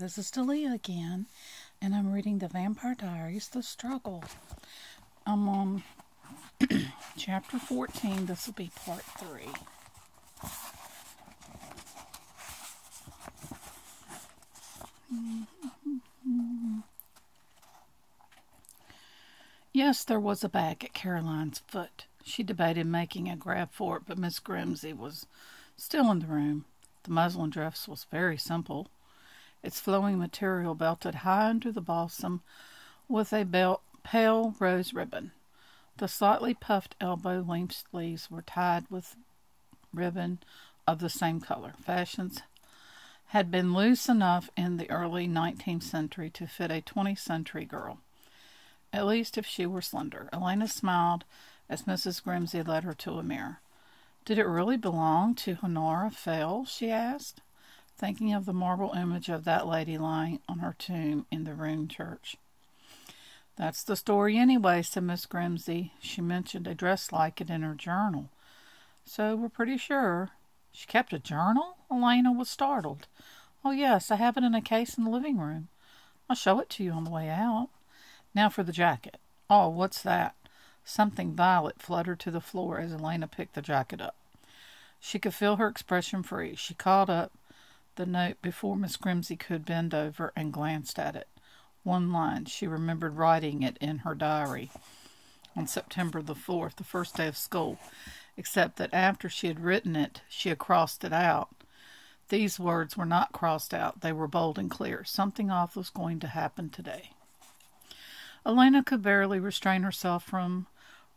This is Delia again, and I'm reading the Vampire Diaries, The Struggle. I'm on chapter 14. This will be part 3. Yes, there was a bag at Caroline's foot. She debated making a grab for it, but Miss Grimsey was still in the room. The muslin dress was very simple. Its flowing material belted high under the bosom with a pale rose ribbon. The slightly puffed elbow-length sleeves were tied with ribbon of the same color. Fashions had been loose enough in the early 19th century to fit a 20th century girl, at least if she were slender. Elena smiled as Mrs. Grimsey led her to a mirror. "Did it really belong to Honora Fell?" she asked, thinking of the marble image of that lady lying on her tomb in the ruined church. "That's the story anyway," said Miss Grimsey. "She mentioned a dress like it in her journal, so we're pretty sure." "She kept a journal?" Elena was startled. "Oh, yes, I have it in a case in the living room. I'll show it to you on the way out. Now for the jacket. Oh, what's that?" Something violet fluttered to the floor as Elena picked the jacket up. She could feel her expression freeze. She caught up the note before Miss Grimsey could bend over and glanced at it. One line. She remembered writing it in her diary on September the 4th, the first day of school, except that after she had written it, she had crossed it out. These words were not crossed out. They were bold and clear. Something awful was going to happen today. Elena could barely restrain herself from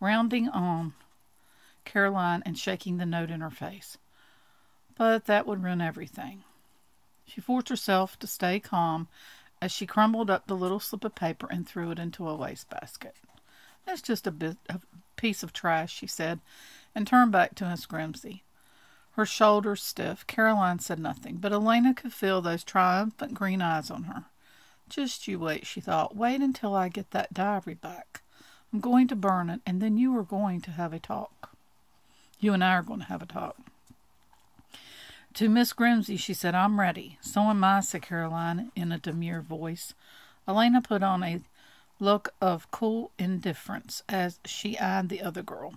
rounding on Caroline and shaking the note in her face. But that would ruin everything. She forced herself to stay calm as she crumbled up the little slip of paper and threw it into a wastebasket. "It's just a piece of trash," she said, and turned back to Miss Grimsey. Her shoulders stiff, Caroline said nothing, but Elena could feel those triumphant green eyes on her. "Just you wait," she thought. "Wait until I get that diary back. I'm going to burn it, and then you are going to have a talk. You and I are going to have a talk." To Miss Grimsey, she said, "I'm ready." "So am I," said Caroline in a demure voice. Elena put on a look of cool indifference as she eyed the other girl.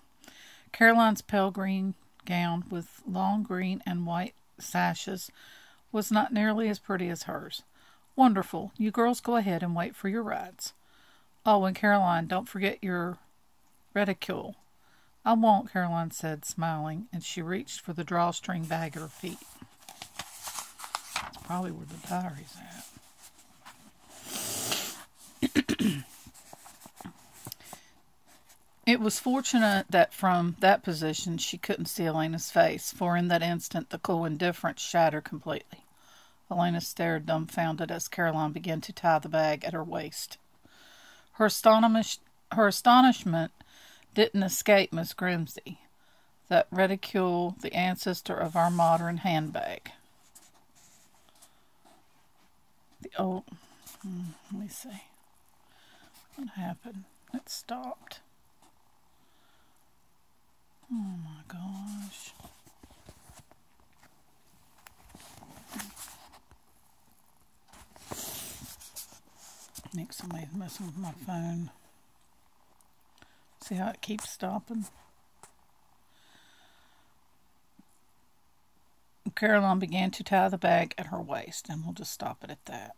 Caroline's pale green gown with long green and white sashes was not nearly as pretty as hers. "Wonderful. You girls go ahead and wait for your rides. Oh, and Caroline, don't forget your reticule." "I won't," Caroline said, smiling, and she reached for the drawstring bag at her feet. That's probably where the diary's at. It was fortunate that from that position she couldn't see Elena's face, for in that instant the cool indifference shattered completely. Elena stared dumbfounded as Caroline began to tie the bag at her waist. Her astonishment didn't escape Miss Grimsey. That reticule, the ancestor of our modern handbag. The old... let me see. What happened? It stopped. Oh my gosh. I think somebody's messing with my phone. See how it keeps stopping? Caroline began to tie the bag at her waist, and we'll just stop it at that.